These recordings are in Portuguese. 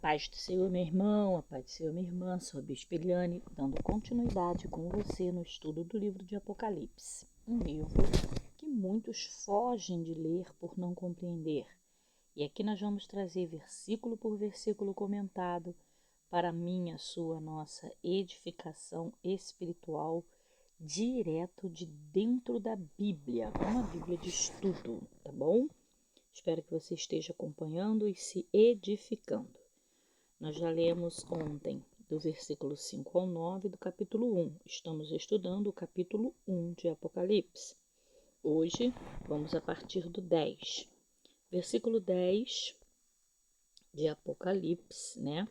Paz do Senhor, meu irmão, a paz do Senhor, minha irmã, sou a Bispa Eliane, dando continuidade com você no estudo do livro de Apocalipse, um livro que muitos fogem de ler por não compreender. E aqui nós vamos trazer versículo por versículo comentado para minha, sua, nossa edificação espiritual direto de dentro da Bíblia, uma Bíblia de estudo, tá bom? Espero que você esteja acompanhando e se edificando. Nós já lemos ontem do versículo 5 ao 9 do capítulo 1. Estamos estudando o capítulo 1 de Apocalipse. Hoje vamos a partir do 10. Versículo 10 de Apocalipse, né?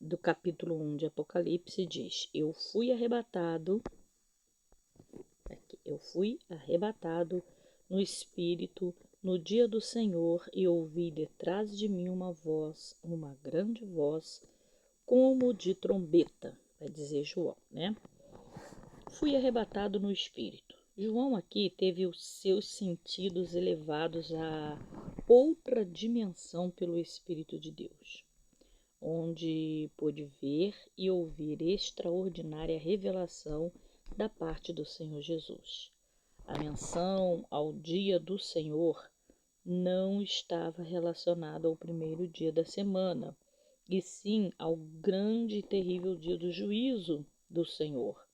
Do capítulo 1 de Apocalipse diz: Eu fui arrebatado no Espírito no dia do Senhor e ouvi detrás de mim uma voz, uma grande voz, como de trombeta, vai dizer João, né? Fui arrebatado no Espírito. João aqui teve os seus sentidos elevados a outra dimensão pelo Espírito de Deus, onde pôde ver e ouvir extraordinária revelação da parte do Senhor Jesus. A menção ao dia do Senhor não estava relacionada ao primeiro dia da semana, e sim ao grande e terrível dia do juízo do Senhor,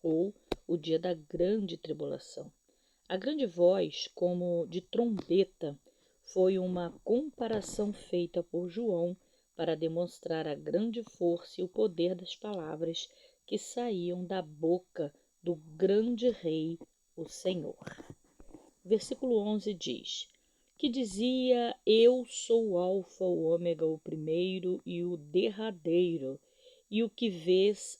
ou o dia da grande tribulação. A grande voz, como de trombeta, foi uma comparação feita por João para demonstrar a grande força e o poder das palavras que saíam da boca do grande rei, o Senhor. Versículo 11 diz: que dizia: Eu sou o Alfa, o Ômega, o primeiro e o derradeiro, e o que vês,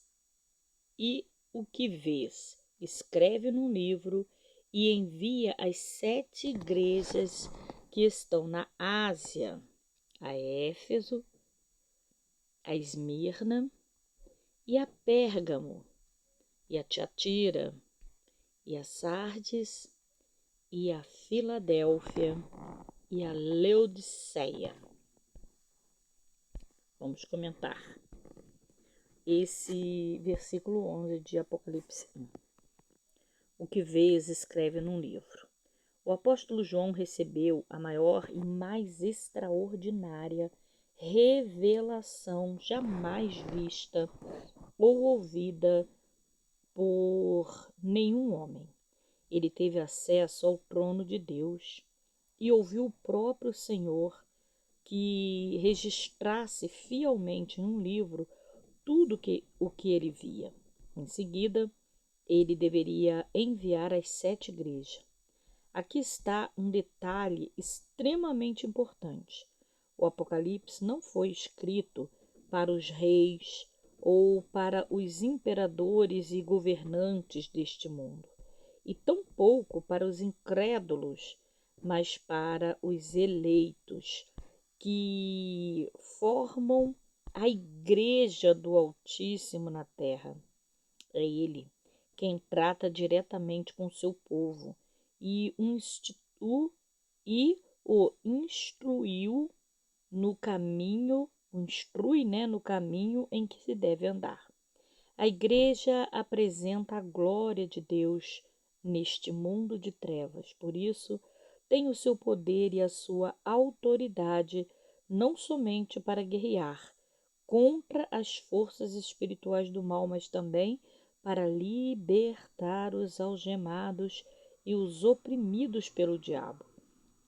escreve num livro e envia às 7 igrejas que estão na Ásia, a Éfeso, a Esmirna, e a Pérgamo, e a Tiatira, e a Sardes, e a Filadélfia, e a Laodiceia. Vamos comentar esse versículo 11 de Apocalipse 1. O que vês, escreve num livro. O apóstolo João recebeu a maior e mais extraordinária revelação jamais vista ou ouvida por nenhum homem. Ele teve acesso ao trono de Deus e ouviu o próprio Senhor que registrasse fielmente em um livro tudo o que ele via. Em seguida, ele deveria enviar às 7 igrejas. Aqui está um detalhe extremamente importante. O Apocalipse não foi escrito para os reis ou para os imperadores e governantes deste mundo, e tampouco para os incrédulos, mas para os eleitos, que formam a igreja do Altíssimo na terra. É ele quem trata diretamente com seu povo e o instruiu no caminho, no caminho em que se deve andar. A igreja apresenta a glória de Deus neste mundo de trevas, por isso tem o seu poder e a sua autoridade não somente para guerrear contra as forças espirituais do mal, mas também para libertar os algemados e os oprimidos pelo diabo.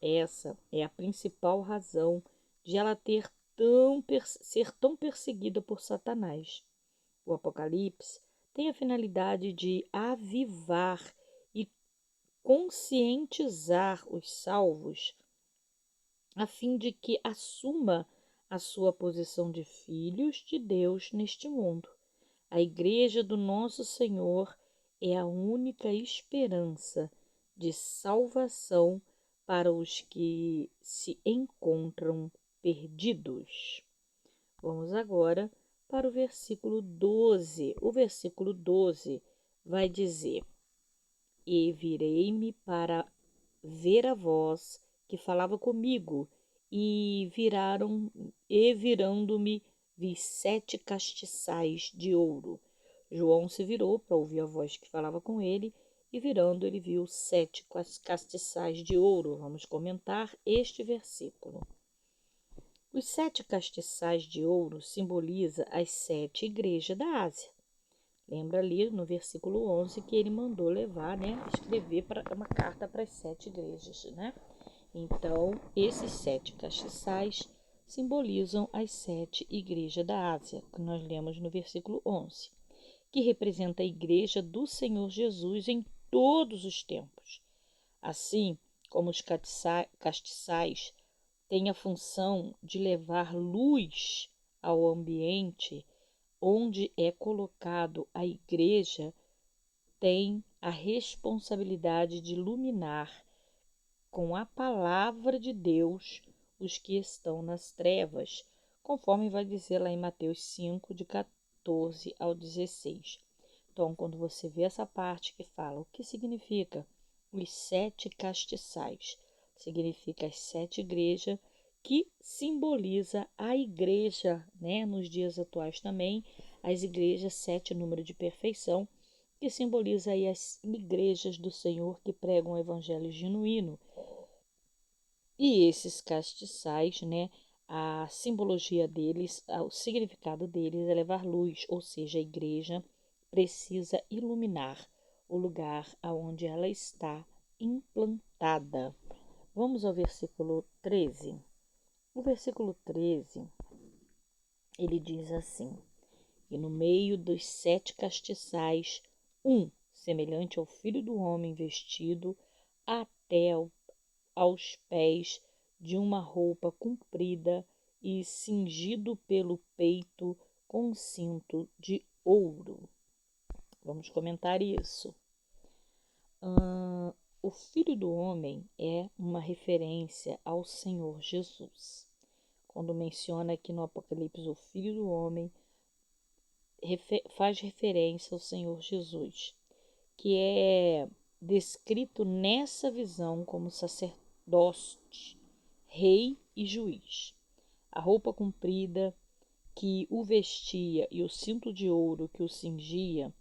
Essa é a principal razão de ela ser tão perseguida por Satanás. O Apocalipse tem a finalidade de avivar e conscientizar os salvos, a fim de que assuma a sua posição de filhos de Deus neste mundo. A Igreja do Nosso Senhor é a única esperança de salvação para os que se encontram perdidos. Vamos agora para o versículo 12. O versículo 12 vai dizer: E virei-me para ver a voz que falava comigo, virando-me, vi 7 castiçais de ouro. João se virou para ouvir a voz que falava com ele, e virando, ele viu 7 castiçais de ouro. Vamos comentar este versículo. Os 7 castiçais de ouro simboliza as 7 igrejas da Ásia. Lembra ali no versículo 11 que ele mandou levar, né, escrever uma carta para as 7 igrejas, né? Então, esses 7 castiçais simbolizam as 7 igrejas da Ásia, que nós lemos no versículo 11, que representa a igreja do Senhor Jesus em todos os tempos. Assim como os castiçais têm a função de levar luz ao ambiente onde é colocado a igreja, tem a responsabilidade de iluminar com a palavra de Deus os que estão nas trevas, conforme vai dizer lá em Mateus 5, de 14 ao 16. Então, quando você vê essa parte que fala o que significa os 7 castiçais, significa as 7 igrejas, que simboliza a igreja, né? Nos dias atuais também, as igrejas, 7 número de perfeição, que simboliza aí as igrejas do Senhor que pregam o evangelho genuíno. E esses castiçais, né? A simbologia deles, o significado deles é levar luz, ou seja, a igreja precisa iluminar o lugar aonde ela está implantada. Vamos ao versículo 13. O versículo 13, ele diz assim: e no meio dos 7 castiçais, semelhante ao filho do homem, vestido até aos pés de uma roupa comprida e cingido pelo peito com um cinto de ouro. Vamos comentar isso. O Filho do Homem é uma referência ao Senhor Jesus. Quando menciona aqui no Apocalipse o Filho do Homem, faz referência ao Senhor Jesus, que é descrito nessa visão como sacerdote, rei e juiz. A roupa comprida que o vestia e o cinto de ouro que o cingia,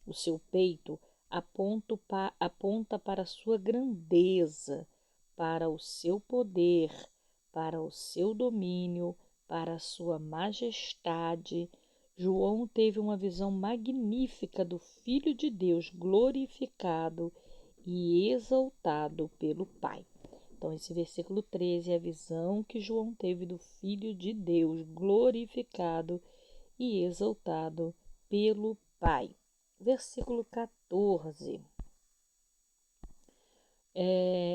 o seu peito, aponta para a sua grandeza, para o seu poder, para o seu domínio, para a sua majestade. João teve uma visão magnífica do Filho de Deus glorificado e exaltado pelo Pai. Então, esse versículo 13 é a visão que João teve do Filho de Deus glorificado e exaltado pelo Pai. Versículo 14.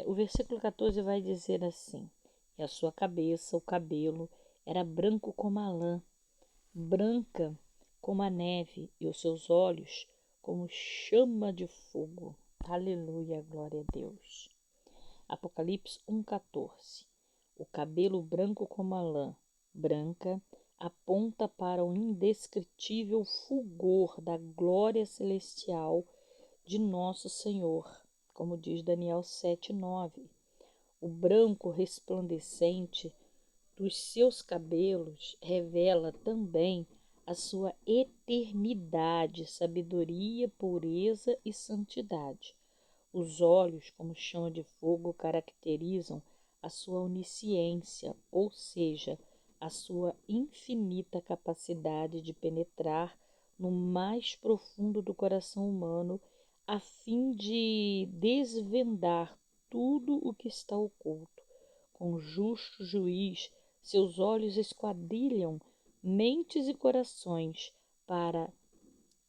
O versículo 14 vai dizer assim: e a sua cabeça, o cabelo, era branco como a lã, branca como a neve, e os seus olhos como chama de fogo. Aleluia, glória a Deus. Apocalipse 1,14. O cabelo branco como a lã, branca, aponta para o indescritível fulgor da glória celestial de nosso Senhor, como diz Daniel 7,9. O branco resplandecente dos seus cabelos revela também a sua eternidade, sabedoria, pureza e santidade. Os olhos, como chama de fogo, caracterizam a sua onisciência, ou seja, a sua infinita capacidade de penetrar no mais profundo do coração humano, a fim de desvendar tudo o que está oculto. Com justo juiz, seus olhos esquadrilham mentes e corações para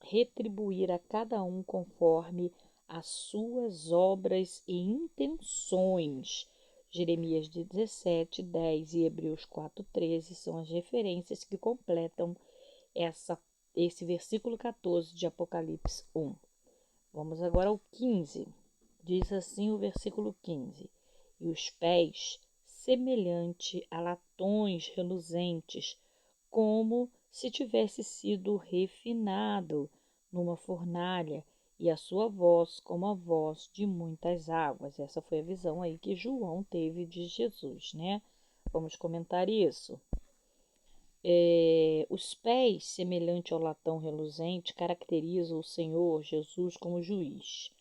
retribuir a cada um conforme as suas obras e intenções. Jeremias 17, 10 e Hebreus 4, 13 são as referências que completam esse versículo 14 de Apocalipse 1. Vamos agora ao 15. Diz assim o versículo 15: e os pés, semelhante a latões reluzentes, como se tivesse sido refinado numa fornalha, e a sua voz como a voz de muitas águas. Essa foi a visão aí que João teve de Jesus, né? Vamos comentar isso. Os pés, semelhante ao latão reluzente, caracterizam o Senhor Jesus como juiz.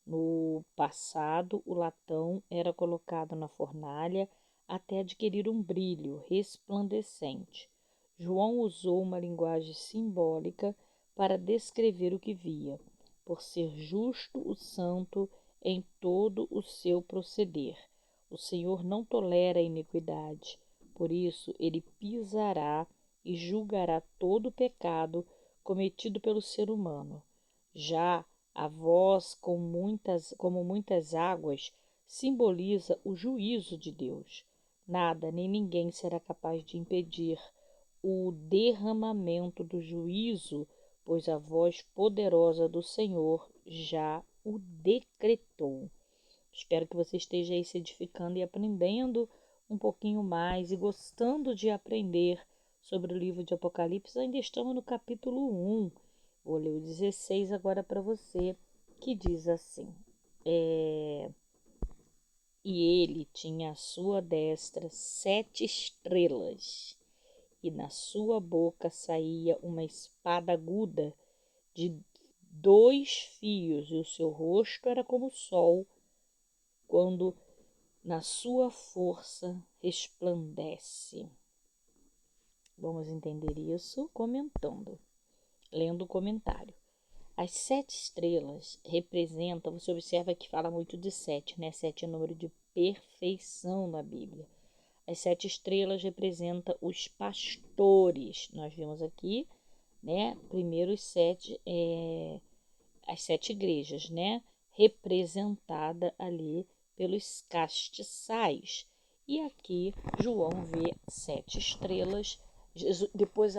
No passado, o latão era colocado na fornalha até adquirir um brilho resplandecente. João usou uma linguagem simbólica para descrever o que via, por ser justo o santo em todo o seu proceder. O Senhor não tolera a iniquidade, por isso ele pisará e julgará todo o pecado cometido pelo ser humano. Já a voz, como muitas águas, simboliza o juízo de Deus. Nada nem ninguém será capaz de impedir o derramamento do juízo, pois a voz poderosa do Senhor já o decretou. Espero que você esteja aí se edificando e aprendendo um pouquinho mais e gostando de aprender sobre o livro de Apocalipse. Ainda estamos no capítulo 1. Vou ler o 16 agora para você, que diz assim: E ele tinha à sua destra 7 estrelas, e na sua boca saía uma espada aguda de 2 fios, e o seu rosto era como o sol, quando na sua força resplandece. Vamos entender isso comentando, lendo o comentário. As 7 estrelas representam, você observa que fala muito de 7, né? 7 é número de perfeição na Bíblia. As 7 estrelas representam os pastores. Nós vimos aqui, né? Primeiro as 7 igrejas, né? Representada ali pelos castiçais. E aqui João vê 7 estrelas. Depois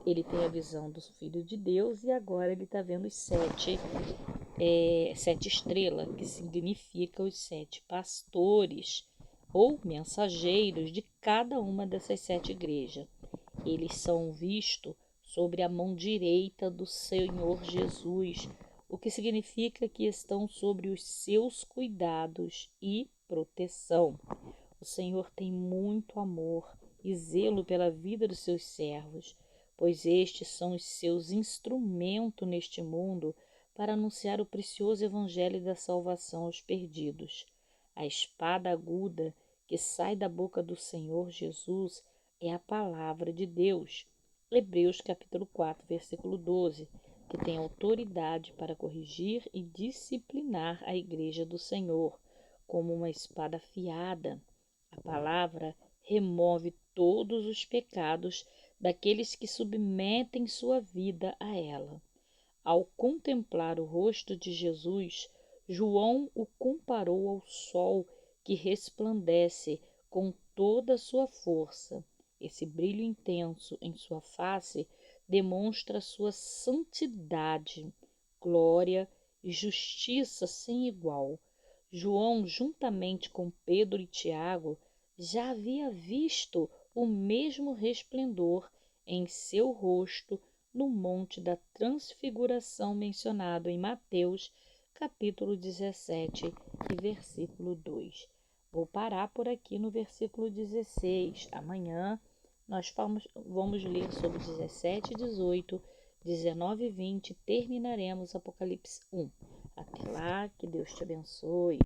ele tem a visão do Filho de Deus e agora ele está vendo os 7 estrelas, que significa os 7 pastores ou mensageiros de cada uma dessas 7 igrejas. Eles são vistos sobre a mão direita do Senhor Jesus, o que significa que estão sobre os seus cuidados e proteção. O Senhor tem muito amor e zelo pela vida dos seus servos, pois estes são os seus instrumentos neste mundo para anunciar o precioso evangelho da salvação aos perdidos. A espada aguda que sai da boca do Senhor Jesus é a palavra de Deus. Hebreus capítulo 4, versículo 12, que tem autoridade para corrigir e disciplinar a igreja do Senhor, como uma espada afiada. A palavra remove todos os pecados daqueles que submetem sua vida a ela. Ao contemplar o rosto de Jesus, João o comparou ao sol que resplandece com toda a sua força. Esse brilho intenso em sua face demonstra sua santidade, glória e justiça sem igual. João, juntamente com Pedro e Tiago, já havia visto o mesmo resplendor em seu rosto no Monte da Transfiguração mencionado em Mateus, capítulo 17 e versículo 2. Vou parar por aqui no versículo 16. Amanhã nós vamos ler sobre 17, 18, 19 e 20 e terminaremos Apocalipse 1. Até lá, que Deus te abençoe.